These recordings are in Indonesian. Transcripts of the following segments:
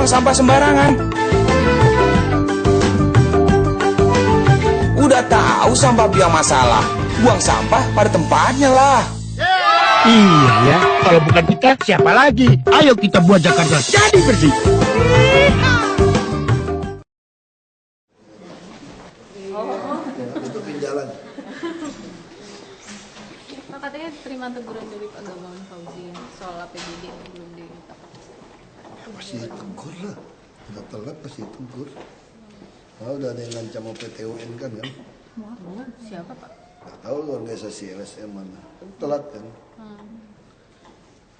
buang sampah sembarangan. Udah tahu sampah biang masalah, buang sampah pada tempatnya lah. Iya ya, kalau bukan kita siapa lagi? Ayo kita buat Jakarta jadi bersih. Tutupin jalan. Pak, katanya terima teguran dari Pak Gamawan Fauzi soal APBD yang belum diminta. Pasti tegur lah. Nggak telat pasti tegur. Kalau udah ada yang ngancam mau PT UN kan? Wah, siapa Pak? Nggak tahu organisasi LSM mana. Telat kan?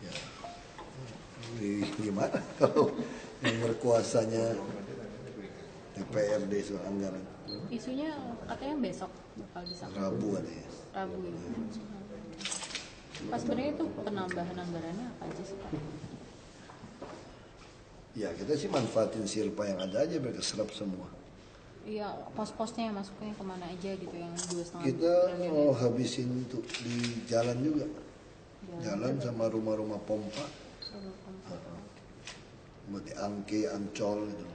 Ya. Gimana kalau yang berkuasanya DPRD soal anggaran? Isunya katanya besok bakal disampaikan. Rabu ada ya. Rabu ya. Pas sebenarnya itu penambahan anggarannya apa aja sih Pak? Ya kita sih manfaatin silpa yang ada aja mereka serap semua. Iya, pos-posnya masuknya kemana aja gitu yang 2,5 Kita triliun mau ya? habisin untuk di jalan juga. Jalan sama rumah-rumah pompa. Buat di Angke, Ancol gitu.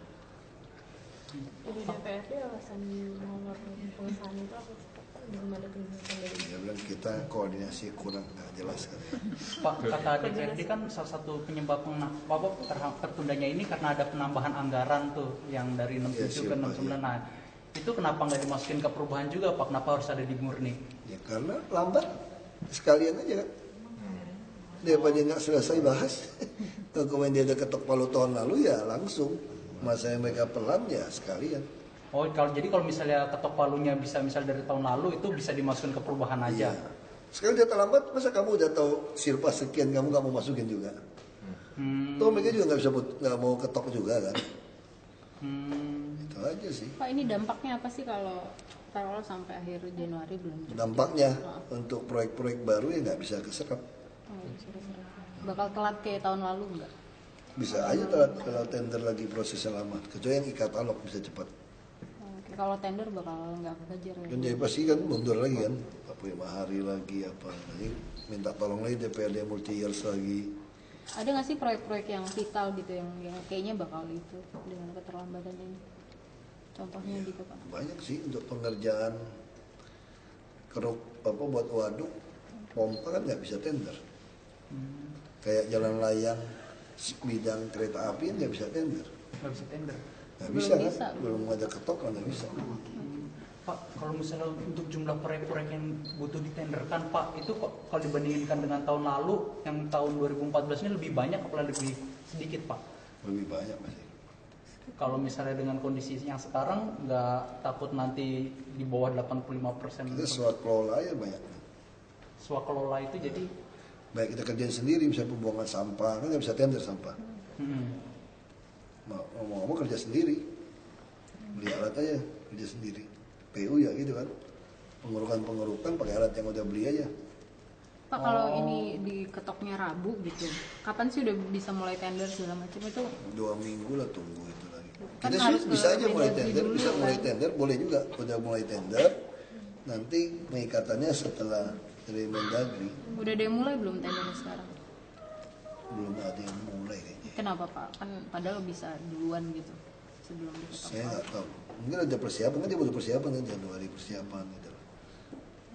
Di DPRD alasan nomor pengesahan itu apa sih? Belum ada penjelasan dari Dia bilang kita koordinasi kurang nggak jelas kan. Pak, kata DPRD kan salah satu penyebab tertundanya ini karena ada penambahan anggaran tuh yang dari 67 ke 69. Nah, itu kenapa nggak dimasukin ke perubahan juga Pak? Kenapa harus ada di murni? Ya karena lambat sekalian aja kan. Daripada nggak selesai bahas. Kalau kemarin dia udah ketok palu tahun lalu ya langsung. Masa yang mereka pelan ya sekalian. Oh, kalau misalnya ketok palunya bisa misal dari tahun lalu itu bisa dimasukin ke perubahan aja. Iya. Sekarang dia terlambat, masa kamu udah tahu silpa sekian kamu nggak mau masukin juga? Tuh mereka juga nggak mau ketok juga kan? Itu aja sih. Pak, ini dampaknya apa sih kalau taruhlah sampai akhir Januari belum cukup? Dampaknya untuk proyek-proyek baru ya nggak bisa keserap. Bakal telat kayak tahun lalu nggak? Bisa aja telat kalau tender lagi prosesnya lama. Kecuali yang e-katalog bisa cepat. Oke, kalau tender bakal nggak kekejar ya? Dan jadi pasti kan mundur lagi kan. 45 hari lagi apa. Nanti minta tolong lagi DPRD multi years lagi. Ada nggak sih proyek-proyek yang vital gitu yang kayaknya bakal itu dengan keterlambatan ini? Contohnya gitu Pak? Banyak sih untuk pengerjaan keruk apa buat waduk pompa kan nggak bisa tender. Kayak jalan layang bidang kereta api nggak bisa tender. Nggak bisa tender. Nggak Belum bisa kan? bisa. Belum ada ketok kan nggak bisa. Pak, kalau misalnya untuk jumlah proyek-proyek yang butuh ditenderkan Pak, itu kok kalau dibandingkan dengan tahun lalu, yang tahun 2014 ini lebih banyak apa lebih sedikit Pak? Lebih banyak masih. Kalau misalnya dengan kondisi yang sekarang, nggak takut nanti di bawah 85%? Itu swaklola ya banyak. Swakelola itu jadi Baik kita kerjain sendiri, misalnya pembuangan sampah kan nggak bisa tender sampah. Mau kerja sendiri, beli alat aja kerja sendiri. PU ya gitu kan, pengerukan pakai alat yang udah beli aja. Pak, kalau ini diketoknya Rabu gitu, kapan sih udah bisa mulai tender segala macam itu? 2 minggu lah tunggu itu lagi. Kan Kita harus sih bisa aja mulai Mendagri tender, dulu, bisa mulai kan? tender, boleh juga. Udah mulai tender, nanti mengikatannya setelah dari Mendagri. Udah ada yang mulai belum tendernya sekarang? Belum ada yang mulai kayaknya. Kenapa Pak? Kan padahal bisa duluan gitu sebelum diketok. Saya nggak tahu. Mungkin ada persiapan kan dia butuh persiapan kan Januari persiapan gitu.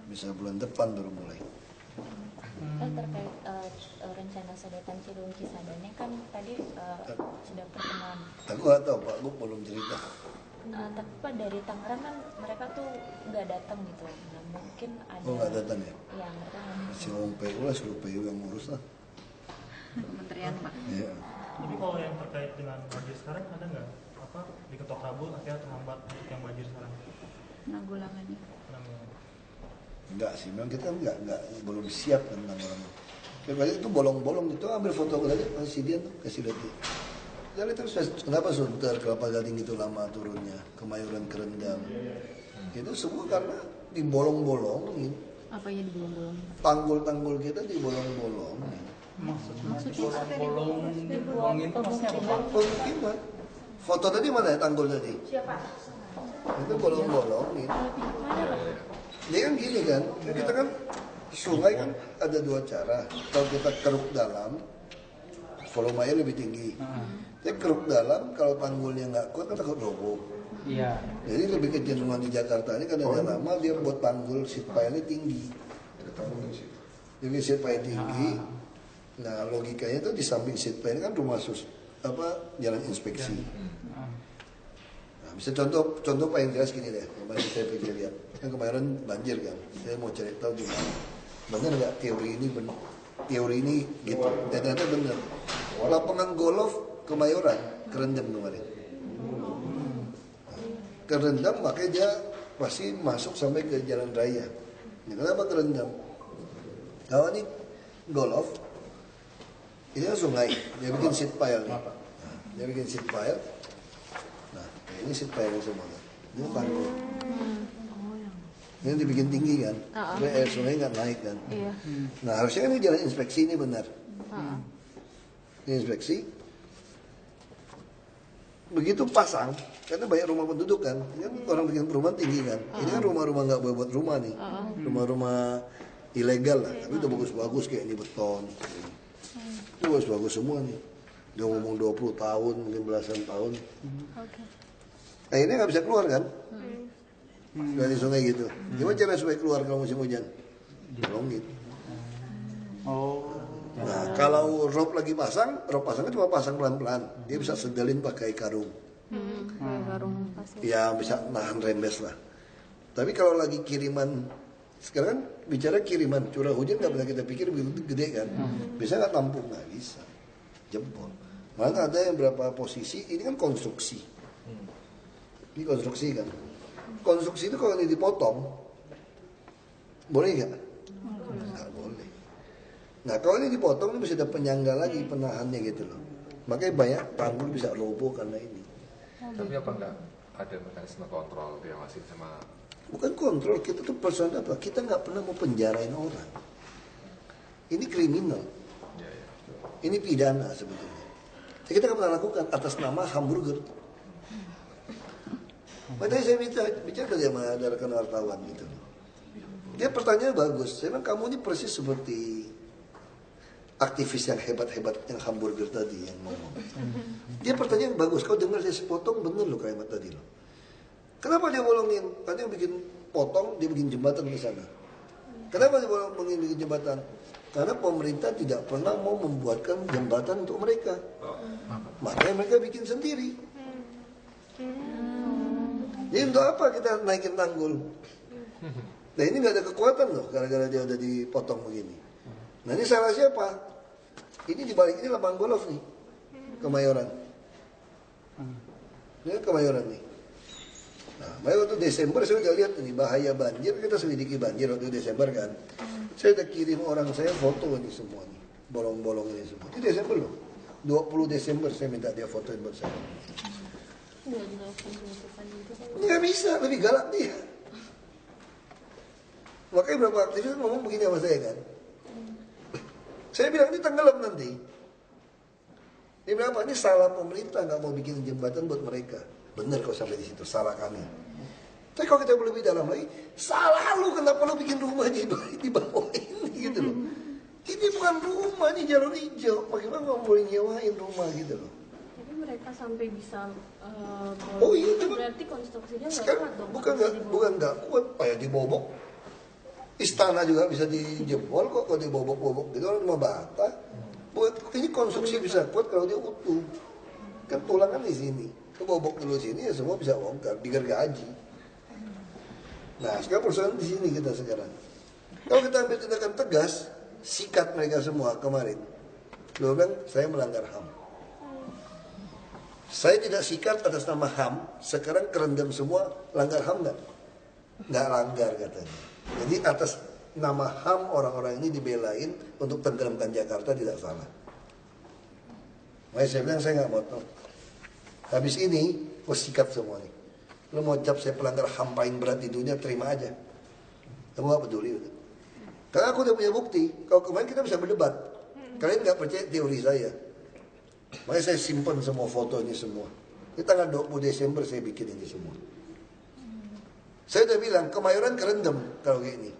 Bisa bulan depan baru mulai. Kan terkait rencana sodetan Ciliwung Cisadane kan tadi sudah pertemuan. Aku nggak tahu Pak, gue belum cerita. Tapi Pak dari Tangerang kan mereka tuh nggak datang gitu. Nah, mungkin ada. Oh nggak datang ya? Iya mereka nggak. Si ngomong PU lah, suruh PU yang ngurus lah. Kementerian Pak. Iya. Jadi kalau yang terkait dengan banjir sekarang ada nggak apa diketok Rabu akhirnya terhambat untuk yang banjir sekarang? Penanggulangannya. Enggak sih, memang kita enggak belum siap tentang orang. Kecuali itu bolong-bolong itu ambil foto aja masih dia tuh kasih lihat. Jadi terus kenapa Sunter Kelapa Gading itu lama turunnya, Kemayoran Kerendam. Itu semua karena dibolong-bolongin. Apanya dibolong-bolong? Tanggul-tanggul kita dibolong-bolongin. Maksudnya bolong-bolongin itu maksudnya apa Pak? Pemukiman. Foto tadi mana ya tanggul tadi? Siapa? Itu bolong-bolongin. Dia kan gini kan, kita kan sungai kan ada 2 cara. Kalau kita keruk dalam, volumenya lebih tinggi. Tapi keruk dalam, kalau tanggulnya nggak kuat kan takut roboh. Iya. Jadi lebih kecenderungan di Jakarta ini karena dia lama dia buat tanggul seat pile-nya tinggi. Jadi seat pile tinggi. Nah logikanya itu di samping seat pile kan rumah jalan inspeksi. Nah, bisa contoh paling jelas gini deh. Kemarin saya pikir lihat kan kemarin banjir kan. Saya mau cari tahu gimana. Benar nggak teori ini gitu. Dan ternyata benar. Lapangan golf Kemayoran kerendam kemarin. Kerendam makanya dia pasti masuk sampai ke jalan raya. Ini kenapa kerendam? Kalau ini golf, ini kan sungai, dia bikin seat pile nih. Nah, dia bikin seat pile. Nah, ini seat pile semua. Ini tanggul. Ini dibikin tinggi kan, supaya air sungai nggak naik kan. Nah harusnya kan ini jalan inspeksi ini benar. Ini inspeksi. Begitu pasang, karena banyak rumah penduduk kan, ini kan orang bikin perumahan tinggi kan. Ini kan rumah-rumah nggak buat rumah nih, rumah-rumah ilegal lah, tapi udah bagus-bagus kayak ini beton. Itu bagus-bagus semua nih. Udah ngomong 20 tahun, mungkin belasan tahun. Nah ini nggak bisa keluar kan? Dari sungai gitu. Gimana cara supaya keluar kalau musim hujan? Dilongit. Nah, kalau rope lagi pasang, rope pasangnya cuma pasang pelan-pelan. Dia bisa sedelin pakai karung. Karung pasir. Ya bisa nahan rembes lah. Tapi kalau lagi kiriman, sekarang kan bicara kiriman, curah hujan nggak pernah kita pikir begitu gede kan. Bisa nggak tampung? Nggak bisa. Jempol. Malah ada yang berapa posisi, ini kan konstruksi. Ini konstruksi kan. Konstruksi itu kalau ini dipotong, boleh nggak? Nggak boleh. Nah kalau ini dipotong, ini bisa ada penyangga lagi, penahannya gitu loh. Makanya banyak tanggul bisa roboh karena ini. Tapi apa enggak ada mekanisme kontrol yang masih sama? Bukan kontrol, kita tuh persoalan apa? Kita nggak pernah mau penjarain orang. Ini kriminal. Ini pidana sebetulnya. Jadi kita nggak pernah lakukan atas nama hamburger. Makanya saya bicara ke dia sama rekan wartawan gitu. Dia pertanyaan bagus. Saya bilang kamu ini persis seperti aktivis yang hebat-hebat yang hamburger tadi yang ngomong. Dia pertanyaan bagus. Kau dengar saya sepotong bener loh kalimat tadi loh. Kenapa dia bolongin? Karena yang bikin potong dia bikin jembatan ke sana. Kenapa dia bolongin bikin jembatan? Karena pemerintah tidak pernah mau membuatkan jembatan untuk mereka. Makanya mereka bikin sendiri. Jadi untuk apa kita naikin tanggul? Nah ini nggak ada kekuatan loh, gara-gara dia udah dipotong begini. Nah ini salah siapa? Ini dibalik ini lapangan golf nih, Kemayoran. Ini Kemayoran nih. Nah, waktu Desember saya udah lihat nih bahaya banjir, kita selidiki banjir waktu Desember kan. Saya udah kirim orang saya foto ini semua nih, bolong-bolong ini semua. Ini Desember loh, 20 Desember saya minta dia fotoin buat saya. Nggak bisa, lebih galak dia. Makanya beberapa aktivis ngomong begini sama saya kan. Saya bilang ini tenggelam nanti. Dia bilang apa? Ini salah pemerintah nggak mau bikin jembatan buat mereka. Benar kalau sampai di situ, salah kami. Tapi kalau kita lebih dalam lagi, salah lu kenapa lu bikin rumah di bawah ini gitu loh. Ini bukan rumah, ini jalur hijau. Bagaimana kamu boleh nyewain rumah gitu loh. Mereka sampai bisa oh iya itu berarti konstruksinya nggak kuat dong. Bukan nggak kuat, kayak dibobok. Istana juga bisa dijebol kok kalau dibobok-bobok gitu, rumah bata. Buat ini konstruksi bisa kuat kalau dia utuh. Kan tulangan di sini, kebobok dulu sini ya semua bisa bongkar, digergaji. Nah sekarang persoalan di sini kita sekarang. Kalau kita ambil tindakan tegas, sikat mereka semua kemarin. Lu bilang saya melanggar HAM. Saya tidak sikat atas nama HAM, sekarang kerendam semua, langgar HAM nggak? Nggak langgar katanya. Jadi atas nama HAM orang-orang ini dibelain untuk tenggelamkan Jakarta tidak salah. Makanya saya bilang saya nggak mau tahu. Habis ini, gue sikat semua nih. Lo mau cap saya pelanggar HAM paling berat di dunia, terima aja. Kamu nggak peduli udah. Karena aku udah punya bukti. Kalau kemarin kita bisa berdebat. Kalian nggak percaya teori saya. Makanya saya simpan semua foto ini semua. Ini tanggal 20 Desember saya bikin ini semua. Saya udah bilang, Kemayoran kerendam kalau kayak ini.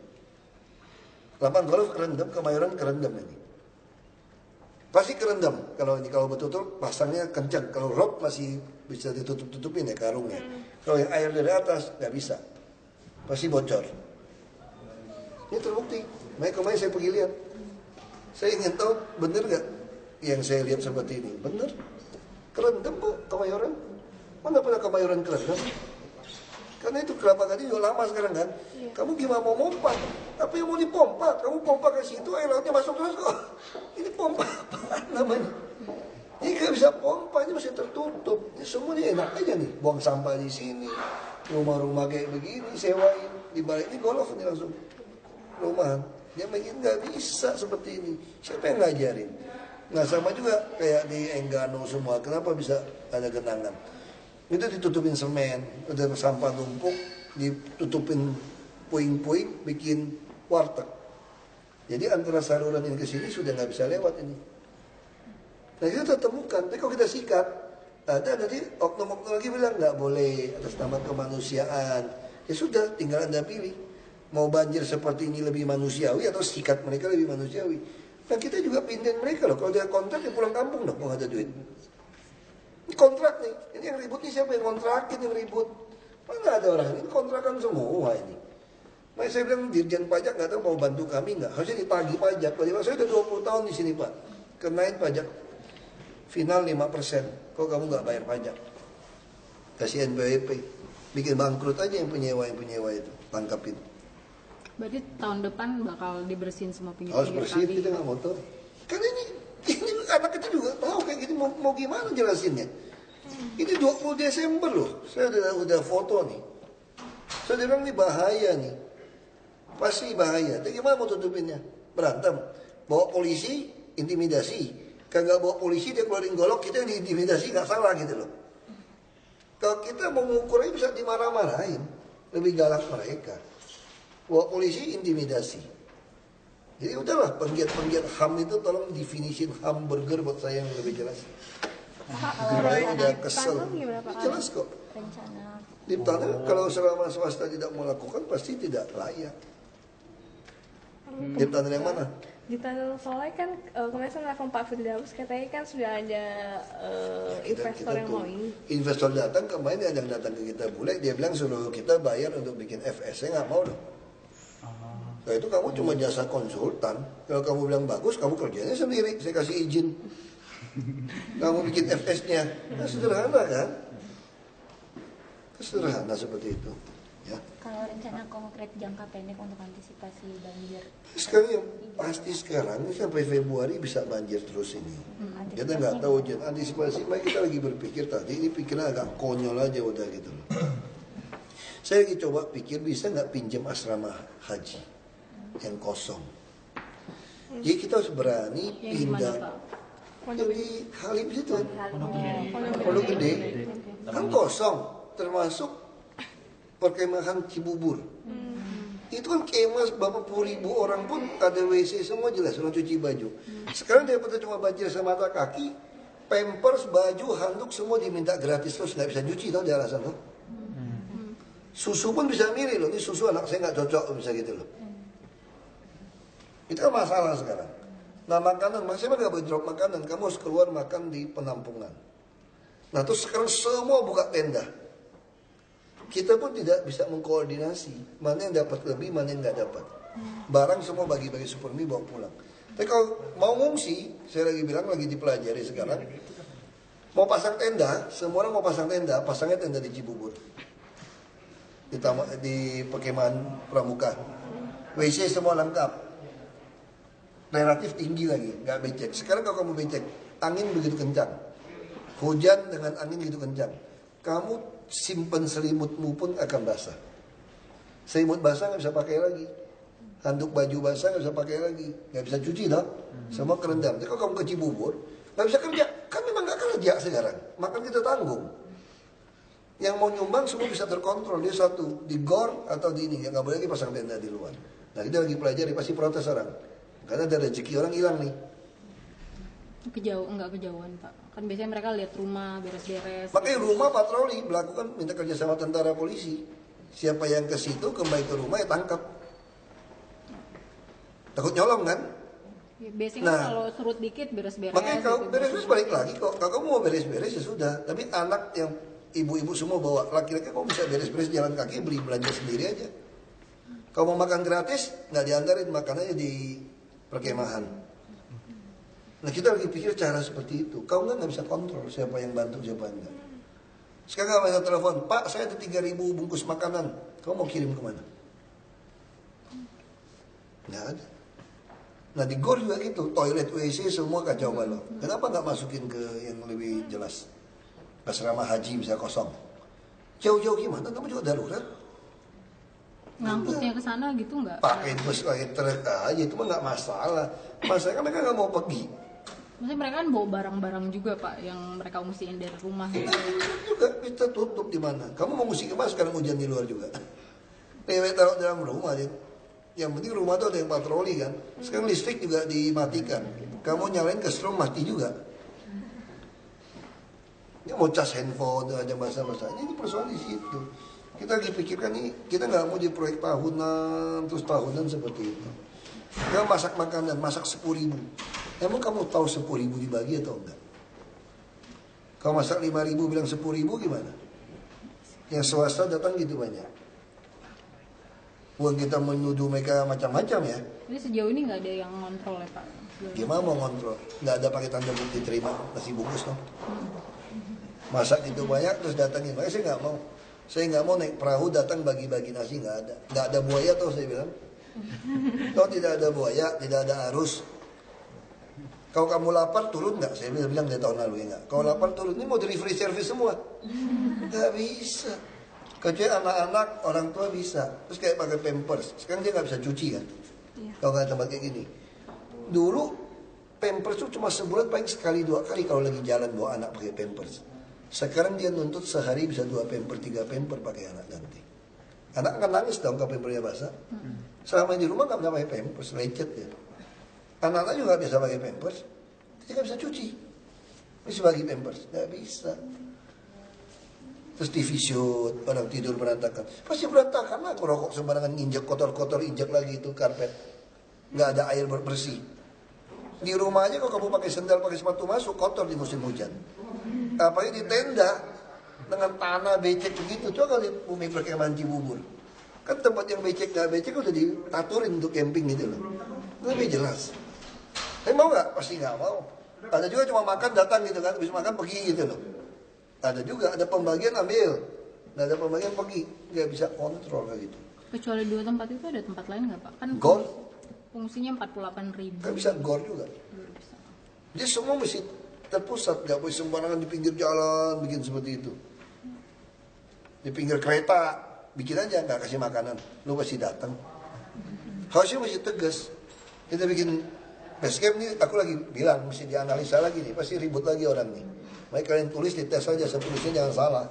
Lapangan golf kerendam, Kemayoran kerendam ini. Pasti kerendam. Kalau betul-betul pasangnya kencang. Kalau rok masih bisa ditutup-tutupin ya karungnya. Kalau yang air dari atas nggak bisa. Pasti bocor. Ini terbukti. Makanya kemarin saya pergi lihat. Saya ingin tahu bener nggak yang saya lihat seperti ini. Bener. Kerendam kok Kemayoran. Mana pernah Kemayoran kerendam? Karena itu Kelapa Gading juga lama sekarang kan. Kamu gimana mau pompa? Apa yang mau dipompa? Kamu pompa ke situ, air lautnya masuk terus kok. Ini pompa apa namanya? Ini gak bisa pompa, ini masih tertutup. Ini semua ini enak aja nih. Buang sampah di sini. Rumah-rumah kayak begini, sewain. Di balik ini golf ini langsung. Rumahan. Dia bikin gak bisa seperti ini. Siapa yang ngajarin? Nah sama juga kayak di Enggano semua. Kenapa bisa ada genangan? Itu ditutupin semen, udah sampah numpuk, ditutupin puing-puing, bikin warteg. Jadi antara saluran ini ke sini sudah nggak bisa lewat ini. Nah itu kita temukan, tapi kalau kita sikat, ada nanti oknum-oknum lagi bilang nggak boleh atas nama kemanusiaan. Ya sudah, tinggal Anda pilih. Mau banjir seperti ini lebih manusiawi atau sikat mereka lebih manusiawi. Nah kita juga pindahin mereka loh, kalau dia kontrak dia pulang kampung dong, mau nggak ada duit. Ini kontrak nih, ini yang ribut nih siapa yang kontrakin yang ribut? Mana ada orang ini kontrakan semua ini. Makanya saya bilang Dirjen Pajak nggak tahu mau bantu kami nggak? Harusnya ditagih pajak. Kalau saya udah 20 tahun di sini Pak, kenain pajak final 5%. Kok kamu nggak bayar pajak? Kasih NPWP, bikin bangkrut aja yang penyewa itu, tangkapin. Berarti tahun depan bakal dibersihin semua pinggir-pinggir Harus bersihin kali. kita nggak motor. Karena ini anak kita juga tahu kayak gini mau gimana jelasinnya. Ini 20 Desember loh. Saya udah foto nih. Saya bilang ini bahaya nih. Pasti bahaya. Tapi gimana mau tutupinnya? Berantem. Bawa polisi, intimidasi. Kagak bawa polisi dia keluarin golok, kita yang diintimidasi nggak salah gitu loh. Kalau kita mau mengukurnya bisa dimarah-marahin. Lebih galak mereka. Bawa polisi, intimidasi. Jadi udahlah, penggiat HAM itu tolong definisin hamburger buat saya yang lebih jelas. Saya udah kesel. Jelas kok. Rencana Diptana kalau selama swasta tidak melakukan pasti tidak layak. Diptana yang mana? di Tanjung Soleh kan kemarin sama Pak Firdaus katanya kan sudah ada investor yang mau ini. Investor datang kemarin ada yang datang ke kita bule, dia bilang suruh kita bayar untuk bikin FS, saya nggak mau dong. Nah itu kamu cuma jasa konsultan. Kalau kamu bilang bagus, kamu kerjanya sendiri. Saya kasih izin. Kamu bikin FS-nya. Nah, sederhana kan? Sederhana seperti itu. Ya. Kalau rencana konkret jangka pendek untuk antisipasi banjir? Sekarang yang pasti sekarang ini sampai Februari bisa banjir terus ini. Kita nggak tahu Jen. Antisipasi, makanya kita lagi berpikir tadi. Ini pikiran agak konyol aja udah gitu loh. Saya lagi coba pikir bisa nggak pinjam asrama haji yang kosong. Jadi kita harus berani pindah. Jadi Halim itu, Pondok Gede, kan kosong, termasuk perkemahan Cibubur. Itu kan kemah berapa puluh ribu orang pun ada WC semua jelas, orang cuci baju. Sekarang daripada cuma banjir semata kaki, pampers, baju, handuk semua diminta gratis terus nggak bisa cuci tau di alasan tuh. Susu pun bisa milih loh, ini susu anak saya nggak cocok bisa gitu loh. Itu kan masalah sekarang. Nah makanan, maksudnya nggak boleh drop makanan, kamu harus keluar makan di penampungan. Nah terus sekarang semua buka tenda. Kita pun tidak bisa mengkoordinasi mana yang dapat lebih, mana yang nggak dapat. Barang semua bagi-bagi supermi bawa pulang. Tapi kalau mau ngungsi, saya lagi bilang lagi dipelajari sekarang. Mau pasang tenda, semua orang mau pasang tenda, pasangnya tenda di Cibubur. Di perkemahan Pramuka. WC semua lengkap. Relatif tinggi lagi, nggak becek. Sekarang kalau kamu becek, angin begitu kencang. Hujan dengan angin begitu kencang. Kamu simpen selimutmu pun akan basah. Selimut basah nggak bisa pakai lagi. Handuk baju basah nggak bisa pakai lagi. Nggak bisa cuci dong. Semua kerendam. Jadi kalau kamu ke Cibubur, nggak bisa kerja. Kan memang nggak kerja sekarang. Makan kita tanggung. Yang mau nyumbang semua bisa terkontrol. Dia satu, di gor atau di ini. Yang nggak boleh lagi pasang tenda di luar. Nah kita lagi pelajari, pasti protes orang. Karena ada rezeki orang hilang nih. Enggak kejauhan Pak. Kan biasanya mereka lihat rumah beres-beres. Makanya rumah patroli, melakukan minta kerja sama tentara polisi. Siapa yang ke situ kembali ke rumah ya tangkap. Takut nyolong kan? Ya, biasanya Nah, kalau surut dikit beres-beres. Makanya kalau gitu. beres-beres balik lagi kok. Kalau kamu mau beres-beres ya sudah. Tapi anak yang ibu-ibu semua bawa, laki-laki kamu bisa beres-beres jalan kaki, beli belanja sendiri aja. Kalau mau makan gratis, nggak diantarin, makan aja di perkemahan. Nah kita lagi pikir cara seperti itu. Kau nggak bisa kontrol siapa yang bantu, siapa yang enggak. Sekarang kalau telepon, Pak saya ada 3.000 bungkus makanan, kau mau kirim kemana? Nggak ada. Nah di GOR juga gitu, toilet WC semua kacau balau. Kenapa nggak masukin ke yang lebih jelas? Asrama haji bisa kosong. Jauh-jauh gimana? Kamu juga darurat. Ngangkutnya ke sana gitu nggak? Pakai bus, pakai truk aja, itu mah nggak masalah. Masalahnya kan mereka nggak mau pergi. Maksudnya mereka kan bawa barang-barang juga Pak, yang mereka musiin dari rumah. Itu juga kita tutup di mana? Kamu mau musik kemana sekarang hujan di luar juga? PW taruh dalam rumah aja. Yang penting rumah tuh ada yang patroli kan. Sekarang listrik juga dimatikan. Kamu nyalain ke strom mati juga. Ini mau cas handphone ada masa-masa. Ini persoalan di situ. Kita lagi pikirkan nih, kita nggak mau di proyek tahunan terus tahunan seperti itu. Kita masak makanan, masak 10.000. Emang kamu tahu 10.000 dibagi atau enggak? Kalau masak 5.000 bilang 10.000 gimana? Yang swasta datang gitu banyak. Uang kita menuduh mereka macam-macam ya. Jadi sejauh ini nggak ada yang ngontrol ya Pak? Gimana mau ngontrol? Nggak ada pakai tanda bukti terima nasi bungkus dong. Masak itu banyak terus datangin. Makanya saya nggak mau. Saya nggak mau naik perahu datang bagi-bagi nasi, nggak ada. Nggak ada buaya tuh saya bilang. Kalau tidak ada buaya, tidak ada arus. Kalau kamu lapar turun nggak? Saya bilang dari tahun lalu ya nggak. Kalau lapar turun, ini mau delivery service semua. Nggak bisa. Kecuali anak-anak, orang tua bisa. Terus kayak pakai pampers. Sekarang dia nggak bisa cuci kan? Kalau nggak tempat kayak gini. Dulu pampers itu cuma sebulan paling sekali 2 kali kalau lagi jalan bawa anak pakai pampers. Sekarang dia nuntut sehari bisa 2 pampers, 3 pampers pakai anak ganti. Anak kan nangis dong kalau pampersnya basah. Selama di rumah nggak bisa pakai pampers, lecet ya. Anak-anak juga nggak bisa pakai pampers. Dia nggak bisa cuci. Bisa bagi pampers, nggak bisa. Terus TV shoot, orang tidur berantakan. Pasti berantakan lah, rokok sembarangan injek kotor-kotor, injek lagi itu karpet. Nggak ada air bersih. Di rumah aja kalau kamu pakai sendal, pakai sepatu masuk, kotor di musim hujan. Apalagi di tenda, dengan tanah becek begitu. Coba kali bumi perkemahan Cibubur. Kan tempat yang becek nggak becek udah diaturin untuk camping gitu loh. Lebih jelas. Tapi mau nggak? Pasti nggak mau. Ada juga cuma makan datang gitu kan, habis makan pergi gitu loh. Ada juga, ada pembagian ambil, nggak ada pembagian pergi, nggak bisa kontrol kayak gitu. Kecuali 2 tempat itu ada tempat lain nggak Pak? Kan GOR? fungsinya 48.000. Kan bisa GOR juga. Jadi semua mesti terpusat, nggak boleh sembarangan di pinggir jalan bikin seperti itu. Di pinggir kereta bikin aja, nggak kasih makanan, lu pasti datang. Harusnya mesti tegas. Kita bikin base camp nih, aku lagi bilang mesti dianalisa lagi nih, pasti ribut lagi orang nih. Makanya kalian tulis di tes saja, seterusnya jangan salah.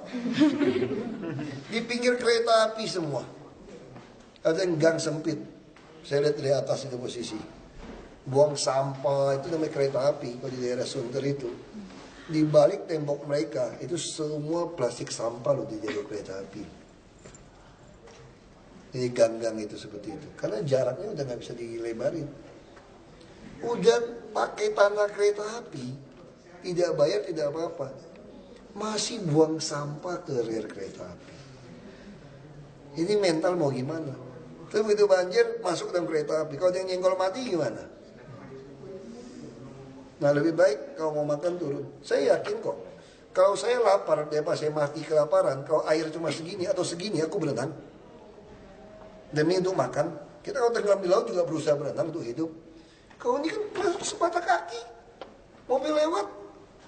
Di pinggir kereta api semua. Ada yang gang sempit. Saya lihat dari atas itu posisi. Buang sampah, itu namanya kereta api. Kalau di daerah Sunter itu. Di balik tembok mereka, itu semua plastik sampah loh di jalur kereta api. Jadi gang-gang itu seperti itu. Karena jaraknya udah nggak bisa dilebarin. Udah pakai tanah kereta api. Tidak bayar, tidak apa-apa. Masih buang sampah ke rel kereta api. Ini mental mau gimana? Terus begitu banjir, masuk dalam kereta api. Kalau yang nyenggol mati gimana? Nah lebih baik kalau mau makan turun. Saya yakin kok. Kalau saya lapar, daripada saya mati kelaparan. Kalau air cuma segini atau segini, aku berenang. Demi untuk makan. Kita kalau tenggelam di laut juga berusaha berenang untuk hidup. Kalau ini kan sepatah kaki. Mobil lewat.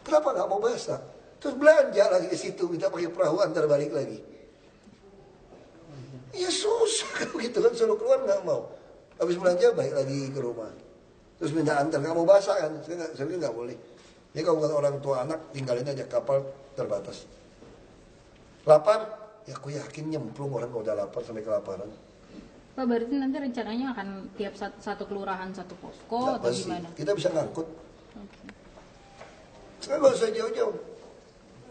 Kenapa nggak mau basah? Terus belanja lagi ke situ, minta pakai perahu antar balik lagi. Ya susah kan begitu kan, suruh keluar nggak mau. Habis belanja balik lagi ke rumah. Terus minta antar, nggak mau basah kan? Saya nggak boleh. Jadi kalau bukan orang tua anak, tinggalin aja, kapal terbatas. Lapar? Ya aku yakin nyemplung orang kalau udah lapar sampai kelaparan. Pak, berarti nanti rencananya akan tiap satu kelurahan satu posko atau gimana? Kita bisa ngangkut. Sekarang nggak usah jauh-jauh.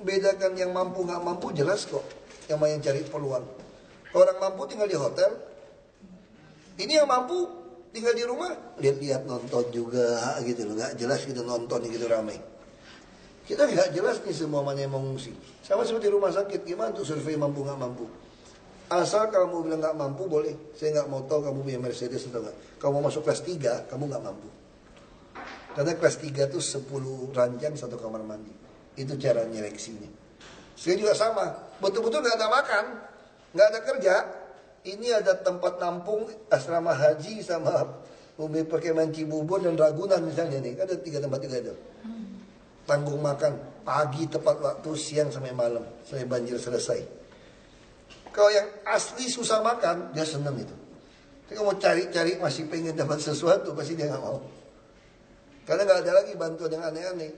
Bedakan yang mampu nggak mampu jelas kok. Yang main cari peluang. Orang mampu tinggal di hotel. Ini yang mampu tinggal di rumah, lihat-lihat nonton juga gitu loh, nggak jelas gitu nonton gitu ramai. Kita nggak jelas nih semua mana yang mengungsi. Sama seperti rumah sakit, gimana untuk survei mampu nggak mampu? Asal kamu bilang nggak mampu boleh, saya nggak mau tahu kamu punya Mercedes atau nggak. Kamu masuk kelas 3, kamu nggak mampu. Karena kelas 3 tuh 10 ranjang 1 kamar mandi. Itu cara nyeleksinya. Saya juga sama, betul-betul nggak ada makan, nggak ada kerja. Ini ada tempat nampung asrama haji sama Umi Perkemahan Cibubur dan Ragunan misalnya nih, ada 3 tempat juga ada. Tanggung makan pagi tepat waktu, siang sampai malam sampai banjir selesai. Kalau yang asli susah makan, dia senang itu. Tapi kalau mau cari-cari masih pengen dapat sesuatu, pasti dia nggak mau. Karena nggak ada lagi bantuan yang aneh-aneh.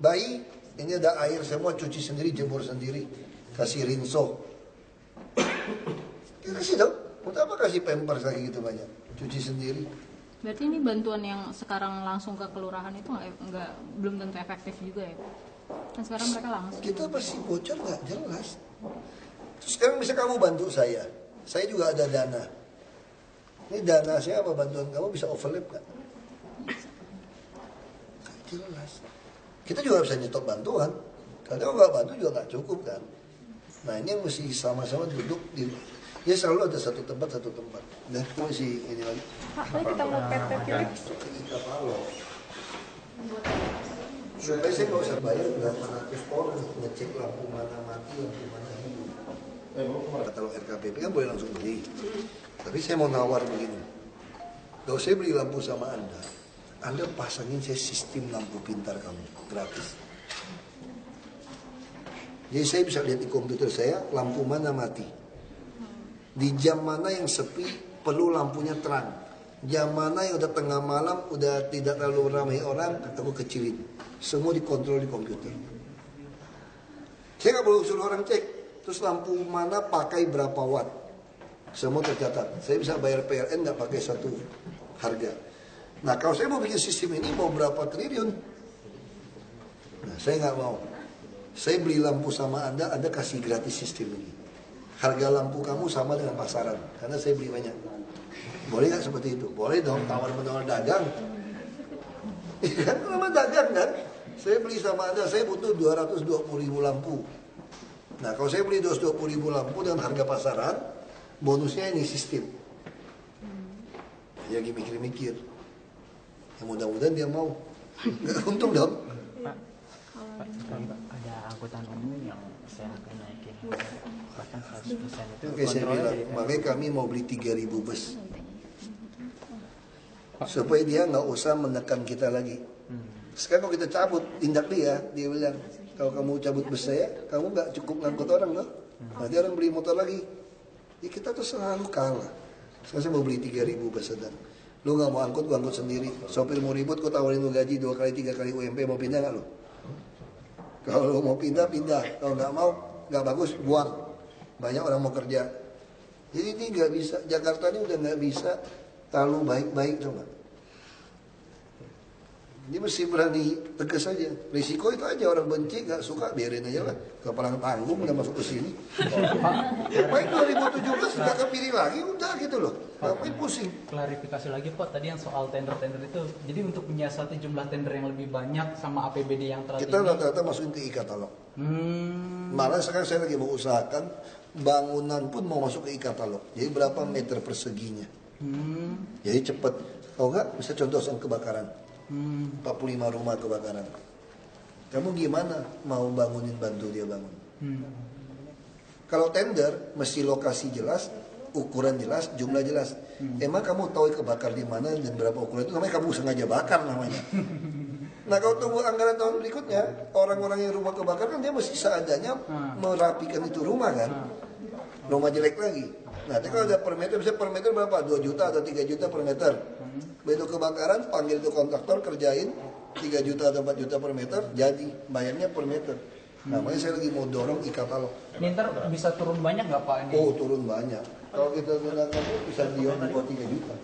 Bayi, ini ada air semua, cuci sendiri, jemur sendiri, kasih rinso. Kasih dong. Untuk apa kasih pampers lagi gitu banyak? Cuci sendiri. Berarti ini bantuan yang sekarang langsung ke kelurahan itu belum tentu efektif juga ya? Kan sekarang mereka langsung. Kita pasti bocor nggak jelas. Terus sekarang bisa kamu bantu saya juga ada dana. Ini dana saya apa bantuan kamu bisa overlap nggak? Nggak jelas. Kita juga bisa nyetok bantuan. Karena kalau nggak bantu juga nggak cukup kan. Nah ini yang mesti sama-sama duduk di. Ya selalu ada satu tempat. Nah itu masih ini lagi. Pak, tadi kita mau PT Philips. Supaya saya nggak usah bayar berapa ratus orang ngecek lampu mana mati, lampu mana hidup. Kalau RKPP kan boleh langsung beli. Tapi saya mau nawar begini. Kalau saya beli lampu sama Anda pasangin saya sistem lampu pintar kamu gratis. Jadi saya bisa lihat di komputer saya lampu mana mati. Di jam mana yang sepi perlu lampunya terang. Jam mana yang udah tengah malam udah tidak terlalu ramai orang, aku kecilin. Semua dikontrol di komputer. Saya nggak perlu suruh orang cek. Terus lampu mana pakai berapa watt. Semua tercatat. Saya bisa bayar PLN nggak pakai satu harga. Nah kalau saya mau bikin sistem ini mau berapa triliun? Nah saya nggak mau. Saya beli lampu sama Anda kasih gratis sistem ini. Harga lampu kamu sama dengan pasaran, karena saya beli banyak. Boleh nggak seperti itu? Boleh dong, tawar-menawar dagang. Kan nama dagang kan? Saya beli sama Anda, saya butuh 220.000 lampu. Nah kalau saya beli 220.000 lampu dengan harga pasaran, bonusnya ini sistem. Dia lagi mikir-mikir. Ya mudah-mudahan dia mau. Nggak untung dong. Pak, ada angkutan umum yang saya akan naikin bahkan 100% itu. Oke, saya bilang, makanya kami mau beli 3.000 bus. Supaya dia nggak usah menekan kita lagi. Sekarang kalau kita cabut, tindak dia bilang, kalau kamu cabut bus saya, kamu nggak cukup ngangkut orang loh. Nanti orang beli motor lagi. Ya kita tuh selalu kalah. Sekarang saya mau beli 3.000 bus sedang. Lu nggak mau angkut, gua angkut sendiri. Sopir mau ribut, gua tawarin lu gaji 2 kali 3 kali UMP, mau pindah nggak lu? Kalau lu mau pindah, pindah. Kalau nggak mau, nggak bagus, buang. Banyak orang mau kerja. Jadi ini nggak bisa. Jakarta ini udah nggak bisa terlalu baik-baik coba. Ini mesti berani tegas saja. Risiko itu aja, orang benci nggak suka biarin aja lah. Kepalang tanggung udah masuk ke sini. Baik 2017 nggak kepilih lagi udah gitu loh. Ngapain pusing? Klarifikasi lagi Pak, tadi yang soal tender-tender itu. Jadi untuk menyiasati jumlah tender yang lebih banyak sama APBD yang terlalu kita rata-rata masukin ke e-katalog. Malah sekarang saya lagi mengusahakan bangunan pun mau masuk ke e-katalog. Jadi berapa meter perseginya. Jadi cepat. Kalau enggak bisa contoh soal kebakaran. 45 rumah kebakaran. Kamu gimana mau bangunin, bantu dia bangun? Kalau tender mesti lokasi jelas, ukuran jelas, jumlah jelas. Emang kamu tahu kebakar di mana dan berapa ukuran itu? Namanya kamu sengaja bakar namanya. Nah kalau tunggu anggaran tahun berikutnya, orang-orang yang rumah kebakar kan dia mesti seadanya merapikan itu rumah kan. Rumah jelek lagi. Nah tapi kalau ada per meter, bisa per meter berapa? 2 juta atau 3 juta per meter. Begitu kebakaran, panggil itu kontraktor, kerjain 3 juta atau 4 juta per meter, jadi bayarnya per meter. Nah makanya saya lagi mau dorong e-katalog. Ini ntar bisa turun banyak nggak Pak? Ini? Oh turun banyak. Kalau kita gunakan itu bisa dion di bawah 3 juta.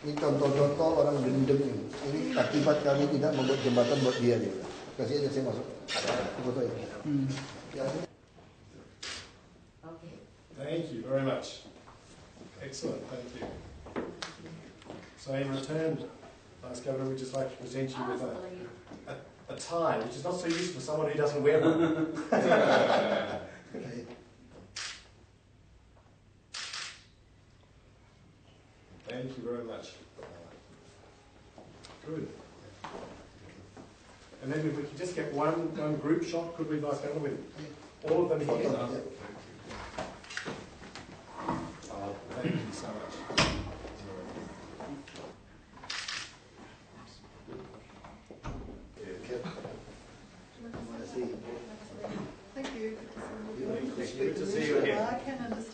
Ini contoh-contoh orang gendeng ini. Ini akibat kami tidak membuat jembatan buat dia nih. Kasih aja saya masuk. Foto ya. Thank you very much. Excellent, thank you. So in return, Vice Governor, we'd just like to present you with a tie, which is not so useful for someone who doesn't wear one. Thank you very much. Good. And then if we could just get one group shot, could we, Vice Governor, with all of them here? Oh, thank you so much. Thank you. Good to see you again. I can understand.